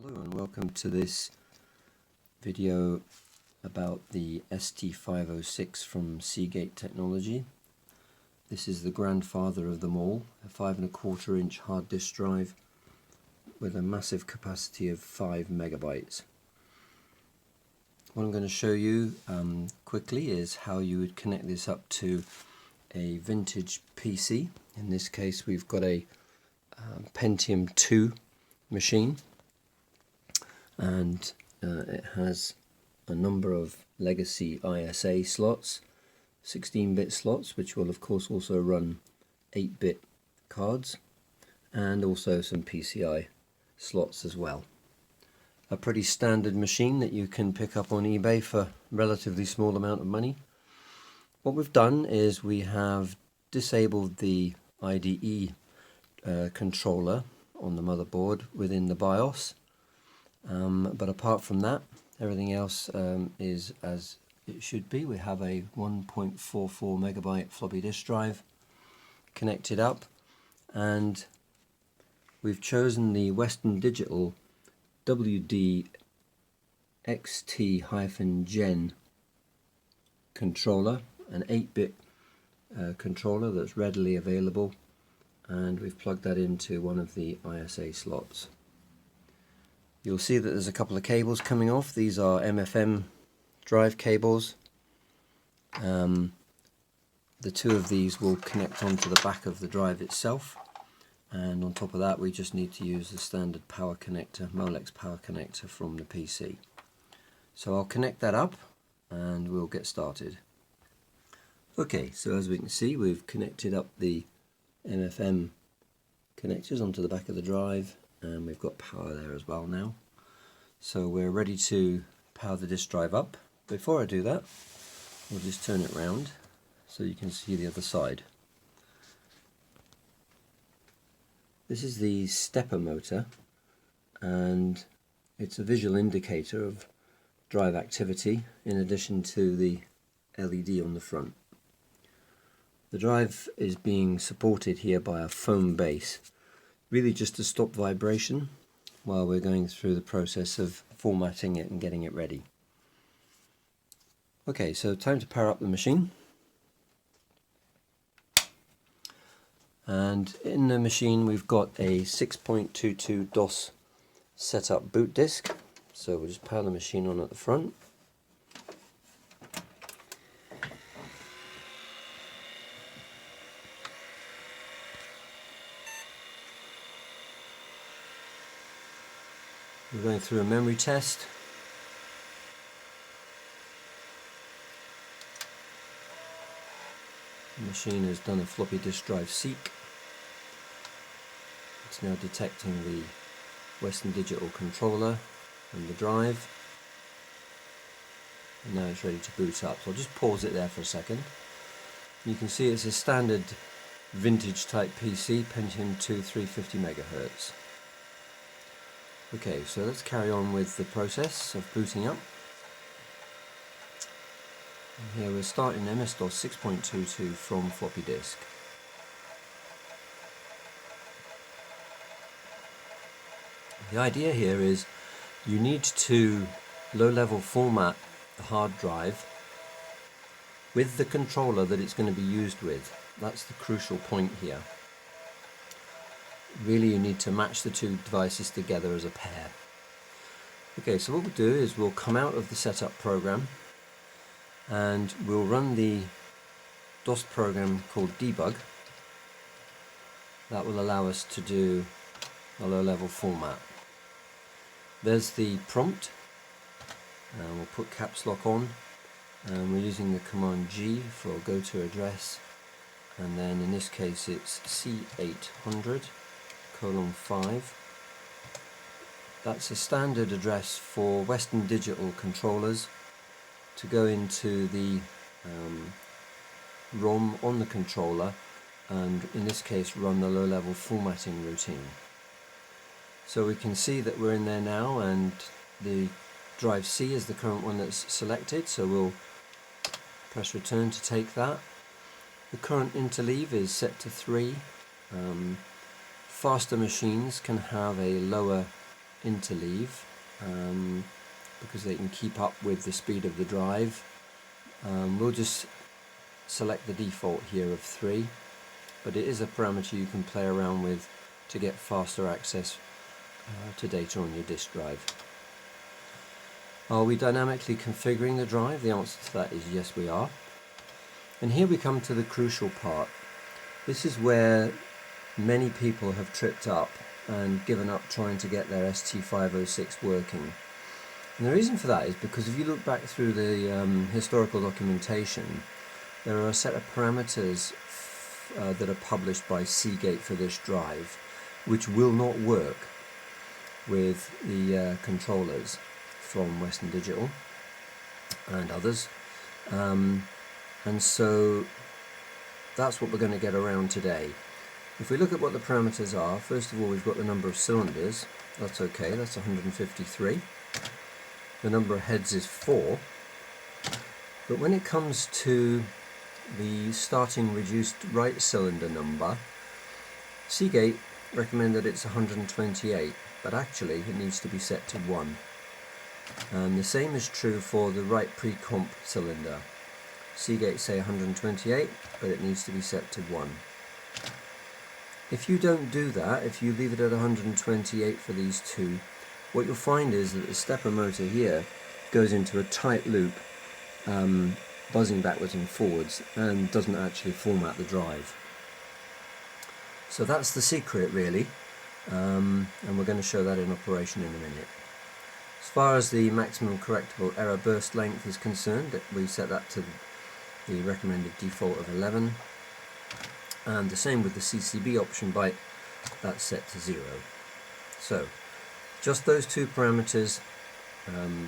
Hello and welcome to this video about the ST-506 from Seagate Technology. This is the grandfather of them all, a 5¼ inch hard disk drive with a massive capacity of 5 megabytes. What I'm going to show you quickly is how you would connect this up to a vintage PC. In this case we've got a Pentium 2 machine, and it has a number of legacy ISA slots, 16-bit slots, which will of course also run 8-bit cards, and also some PCI slots as well. A pretty standard machine that you can pick up on eBay for a relatively small amount of money. What we've done is we have disabled the IDE controller on the motherboard within the BIOS. But apart from that, everything else is as it should be. We have a 1.44 megabyte floppy disk drive connected up, and we've chosen the Western Digital WD XT-Gen controller, an 8-bit controller that's readily available, and we've plugged that into one of the ISA slots. You'll see that there's a couple of cables coming off. These are MFM drive cables. The two of these will connect onto the back of the drive itself, and on top of that we just need to use the standard power connector, Molex power connector from the PC. So I'll connect that up and we'll get started. Okay, so as we can see, we've connected up the MFM connectors onto the back of the drive, and we've got power there as well now. So we're ready to power the disk drive up. Before I do that, we'll just turn it around so you can see the other side. This is the stepper motor, and it's a visual indicator of drive activity in addition to the LED on the front. The drive is being supported here by a foam base, really just to stop vibration while we're going through the process of formatting it and getting it ready. Okay, so time to power up the machine. And in the machine we've got a 6.22 DOS setup boot disk, so we'll just power the machine on at the front. We're going through a memory test. The machine has done a floppy disk drive seek. It's now detecting the Western Digital controller and the drive. And now it's ready to boot up. So I'll just pause it there for a second. You can see it's a standard vintage type PC, Pentium 2 350 megahertz. Okay, so let's carry on with the process of booting up. And here we're starting MS-DOS 6.22 from floppy disk. The idea here is you need to low-level format the hard drive with the controller that it's going to be used with. That's the crucial point here. Really, you need to match the two devices together as a pair. Okay, so what we'll do is we'll come out of the setup program and we'll run the DOS program called debug. That will allow us to do a low-level format. There's the prompt, and we'll put caps lock on, and we're using the command G for go to address, and then in this case it's C800:5. That's a standard address for Western Digital controllers to go into the ROM on the controller, and in this case run the low-level formatting routine. So we can see that we're in there now, and the drive C is the current one that's selected, so we'll press return to take that. The current interleave is set to 3. Faster machines can have a lower interleave because they can keep up with the speed of the drive. We'll just select the default here of 3, but it is a parameter you can play around with to get faster access to data on your disk drive. Are we dynamically configuring the drive? The answer to that is yes, we are. And here we come to the crucial part. This is where many people have tripped up and given up trying to get their ST-506 working. And the reason for that is because if you look back through the historical documentation, there are a set of parameters that are published by Seagate for this drive which will not work with the controllers from Western Digital and others, and so that's what we're going to get around today. If we look at what the parameters are, first of all we've got the number of cylinders. That's okay, that's 153. The number of heads is 4, but when it comes to the starting reduced right cylinder number, Seagate recommended it's 128, but actually it needs to be set to 1. And the same is true for the right pre-comp cylinder. Seagate say 128, but it needs to be set to 1. If you don't do that, if you leave it at 128 for these two, what you'll find is that the stepper motor here goes into a tight loop, buzzing backwards and forwards, and doesn't actually format the drive. So that's the secret really, and we're going to show that in operation in a minute. As far as the maximum correctable error burst length is concerned, we set that to the recommended default of 11, and the same with the CCB option byte, that's set to 0. So just those two parameters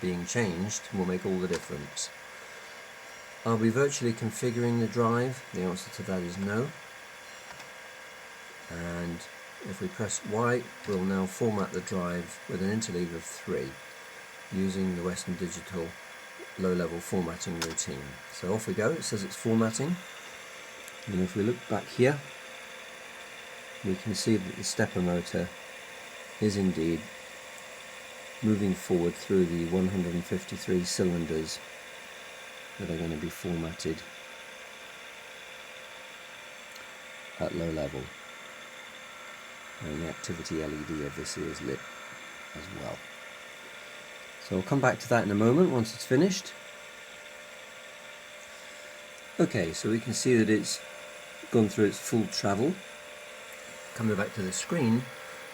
being changed will make all the difference. Are we virtually configuring the drive? The answer to that is no. And if we press Y, we'll now format the drive with an interleave of 3 using the Western Digital low-level formatting routine. So off we go. It says it's formatting, and if we look back here we can see that the stepper motor is indeed moving forward through the 153 cylinders that are going to be formatted at low level, and the activity LED obviously is lit as well. So I'll come back to that in a moment once it's finished. Okay, so we can see that it's gone through its full travel. Coming back to the screen,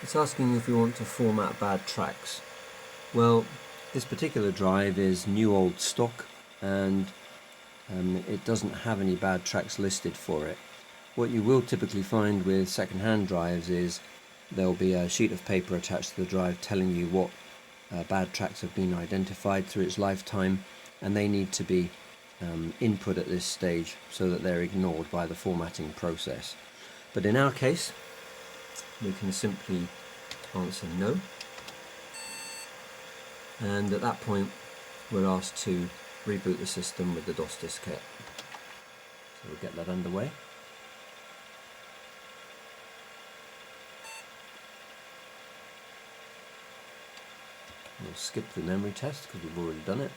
it's asking if we want to format bad tracks. Well, this particular drive is new old stock, and it doesn't have any bad tracks listed for it. What you will typically find with second-hand drives is there'll be a sheet of paper attached to the drive telling you what bad tracks have been identified through its lifetime, and they need to be input at this stage so that they're ignored by the formatting process. But in our case, we can simply answer no, and at that point we're asked to reboot the system with the DOS diskette. So we'll get that underway. We'll skip the memory test because we've already done it.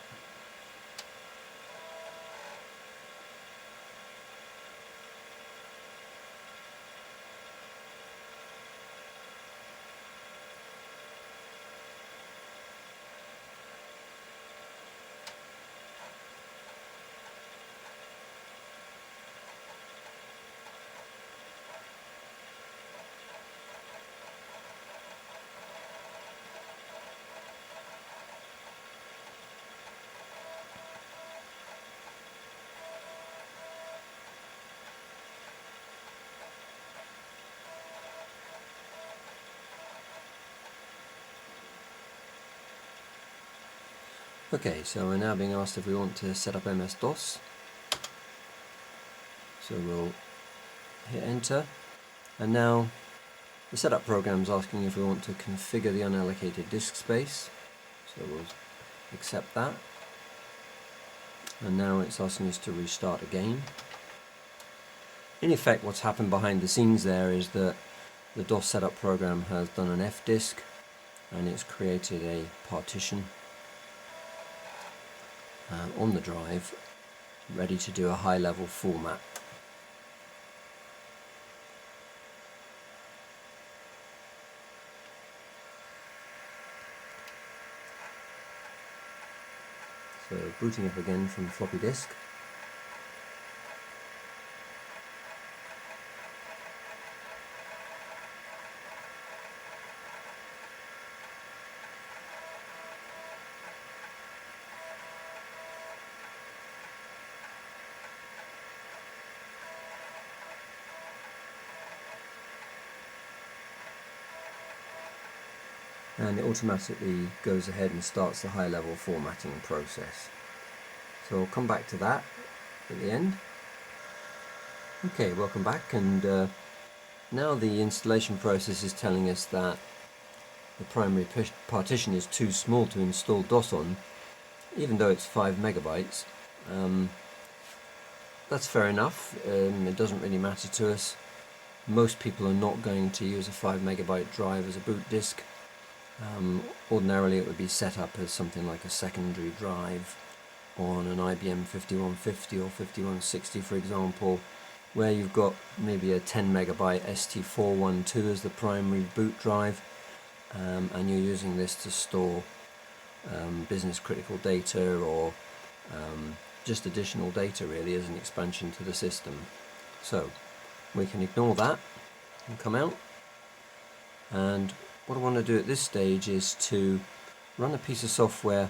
Okay, so we're now being asked if we want to set up MS-DOS. So we'll hit enter, and now the setup program is asking if we want to configure the unallocated disk space. So we'll accept that, and now it's asking us to restart again. In effect, what's happened behind the scenes there is that the DOS setup program has done an F-disk and it's created a partition on the drive ready to do a high level format. So booting up again from floppy disk. And it automatically goes ahead and starts the high level formatting process. So I'll come back to that at the end. Okay, welcome back, and now the installation process is telling us that the primary partition is too small to install DOS on, even though it's 5 megabytes. That's fair enough. It doesn't really matter to us. Most people are not going to use a 5 megabyte drive as a boot disk. Ordinarily it would be set up as something like a secondary drive on an IBM 5150 or 5160, for example, where you've got maybe a 10 megabyte ST-506 as the primary boot drive, and you're using this to store business critical data or just additional data really as an expansion to the system. So we can ignore that and come out, and what I want to do at this stage is to run a piece of software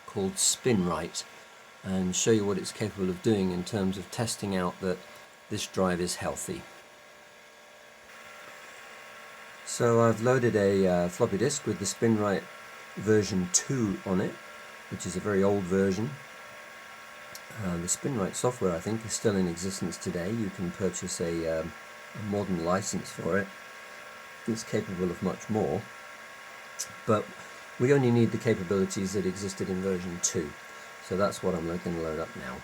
called spinrite and show you what it's capable of doing in terms of testing out that this drive is healthy. So I've loaded a floppy disk with the spinrite version 2 on it, which is a very old version. The spinrite software, I think, is still in existence today. You can purchase a modern license for it. It's capable of much more, but we only need the capabilities that existed in version 2, so that's what I'm going to load up now.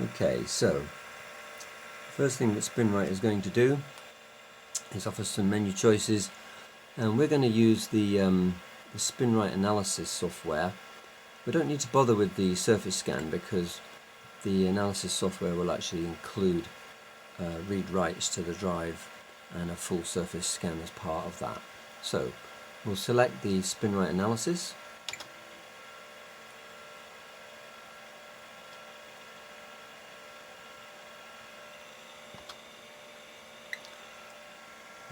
Okay, so first thing that spinrite is going to do is offer some menu choices, and we're going to use the spinrite analysis software. We don't need to bother with the surface scan because the analysis software will actually include read-writes to the drive and a full surface scan as part of that. So we'll select the spinrite analysis.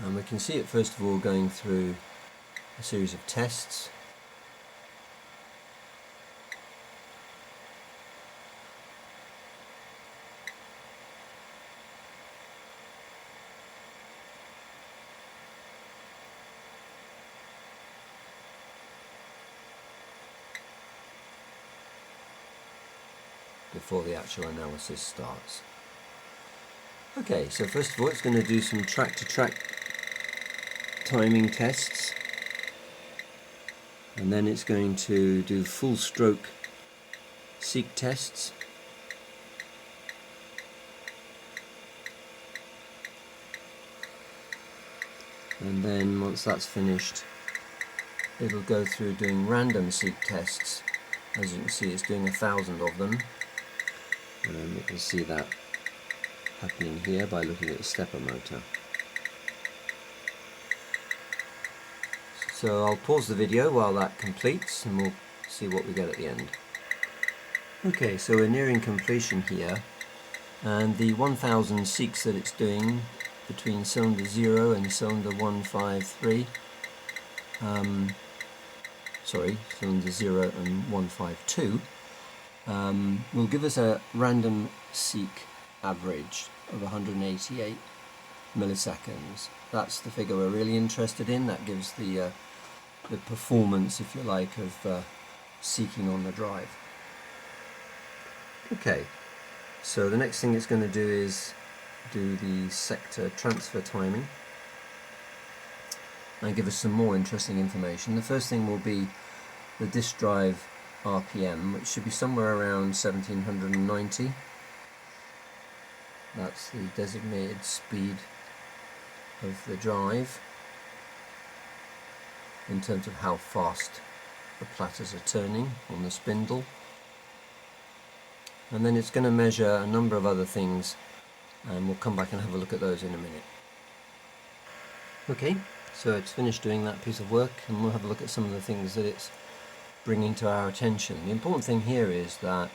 And we can see it first of all going through a series of tests. Before the actual analysis starts. Okay, so first of all it's going to do some track-to-track timing tests, and then it's going to do full stroke seek tests, and then once that's finished it'll go through doing random seek tests. As you can see, it's doing 1,000 of them. You can see that happening here by looking at the stepper motor. So I'll pause the video while that completes and we'll see what we get at the end. Okay, so we're nearing completion here, and the 1000 seeks that it's doing between cylinder 0 and cylinder 153, cylinder 0 and 152, will give us a random seek average of 188 milliseconds. That's the figure we're really interested in. That gives the performance, if you like, of seeking on the drive. Okay, so the next thing it's going to do is do the sector transfer timing. and give us some more interesting information. The first thing will be the disk drive RPM, which should be somewhere around 1790. That's the designated speed of the drive in terms of how fast the platters are turning on the spindle. And then it's going to measure a number of other things, and we'll come back and have a look at those in a minute. Okay, so it's finished doing that piece of work, and we'll have a look at some of the things that it's bringing to our attention. The important thing here is that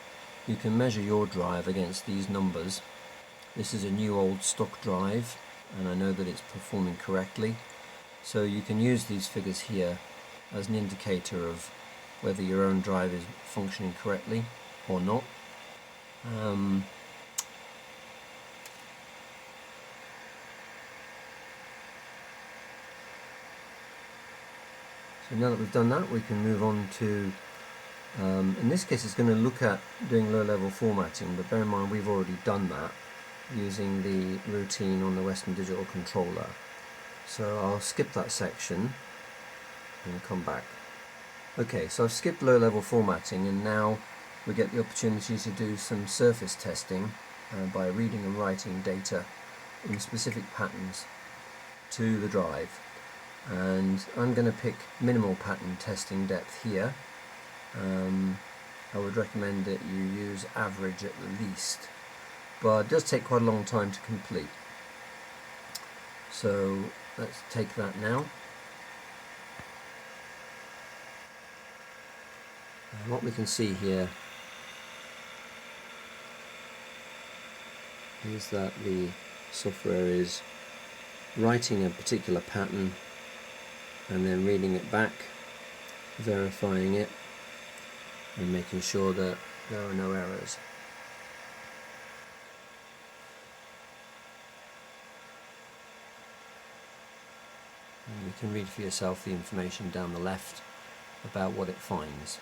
you can measure your drive against these numbers. This is a new old stock drive, and I know that it's performing correctly, so you can use these figures here as an indicator of whether your own drive is functioning correctly or not. So now that we've done that, we can move on to, in this case it's going to look at doing low-level formatting, but bear in mind we've already done that using the routine on the Western Digital controller. So I'll skip that section and come back. Okay, so I've skipped low-level formatting, and now we get the opportunity to do some surface testing by reading and writing data in specific patterns to the drive. And I'm going to pick minimal pattern testing depth here. I would recommend that you use average at the least, but it does take quite a long time to complete. So let's take that now. And what we can see here is that the software is writing a particular pattern and then reading it back, verifying it, and making sure that there are no errors. And you can read for yourself the information down the left about what it finds.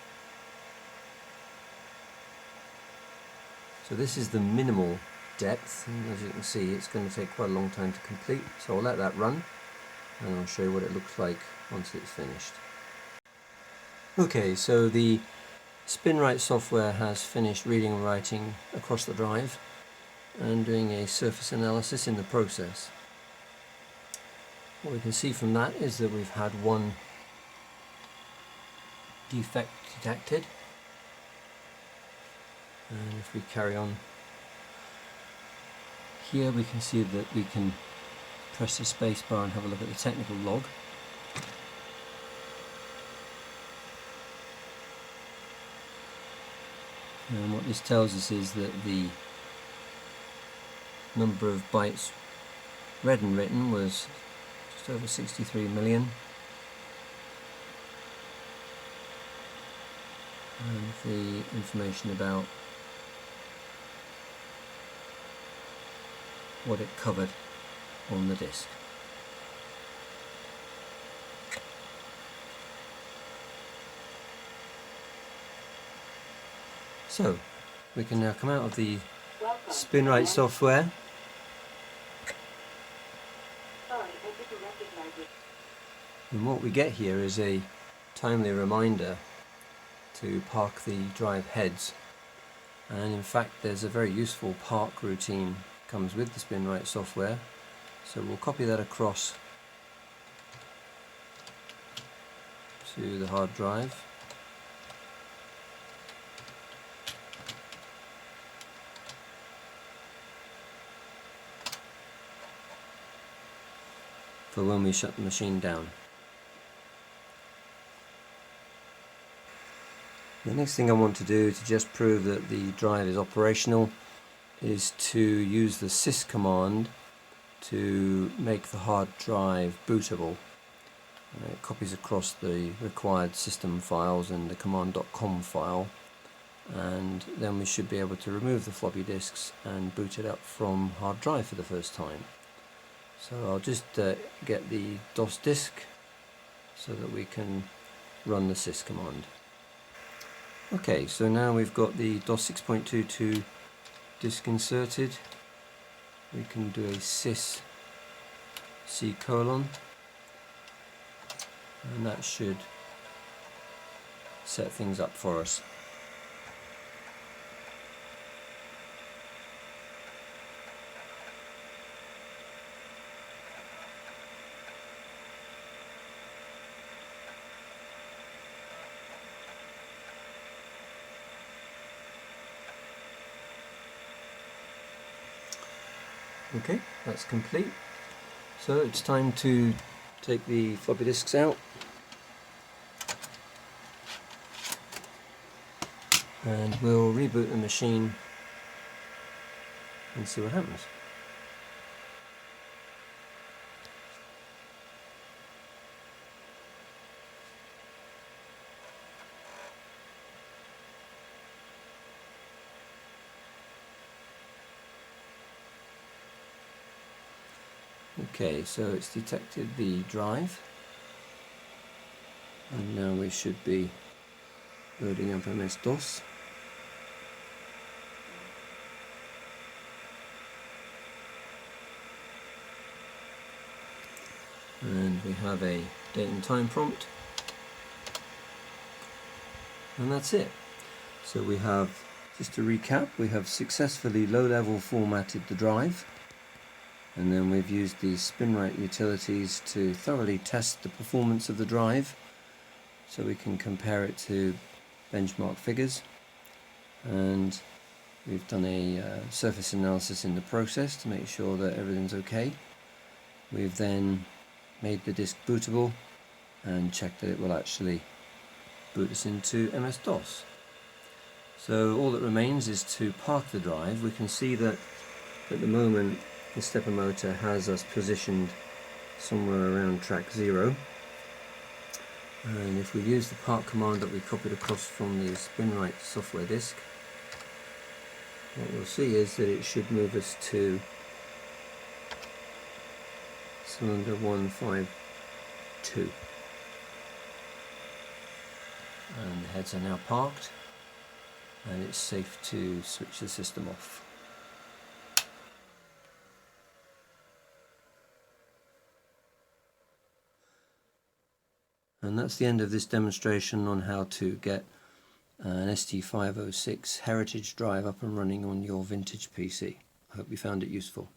So this is the minimal depth, and as you can see it's going to take quite a long time to complete, so I'll let that run and I'll show you what it looks like once it's finished. Okay, so the spinrite software has finished reading and writing across the drive and doing a surface analysis in the process. What we can see from that is that we've had one defect detected, and if we carry on here we can see that we can press the space bar and have a look at the technical log. And what this tells us is that the number of bytes read and written was just over 63 million. And the information about what it covered on the disk. So we can now come out of the spinrite software. And what we get here is a timely reminder to park the drive heads, and in fact there's a very useful park routine comes with the spinrite software, so we'll copy that across to the hard drive. For when we shut the machine down. The next thing I want to do to just prove that the drive is operational is to use the sys command to make the hard drive bootable. It copies across the required system files and the command.com file, and then we should be able to remove the floppy disks and boot it up from hard drive for the first time. So I'll just get the DOS disk so that we can run the sys command. Okay, so now we've got the DOS 6.22 disk inserted. We can do a sys : and that should set things up for us. Okay, that's complete. So it's time to take the floppy disks out and we'll reboot the machine and see what happens. Okay, so it's detected the drive and now we should be loading up MS-DOS. And we have a date and time prompt, and that's it. So we have, just to recap, we have successfully low-level formatted the drive, and then we've used the spinrite utilities to thoroughly test the performance of the drive so we can compare it to benchmark figures, and we've done a surface analysis in the process to make sure that everything's okay. We've then made the disk bootable and checked that it will actually boot us into MS-DOS. So all that remains is to park the drive. We can see that at the moment the stepper motor has us positioned somewhere around track 0, and if we use the park command that we copied across from the spinrite software disk, what we'll see is that it should move us to cylinder 152, and the heads are now parked and it's safe to switch the system off. And that's the end of this demonstration on how to get an ST-506 heritage drive up and running on your vintage PC. I hope you found it useful.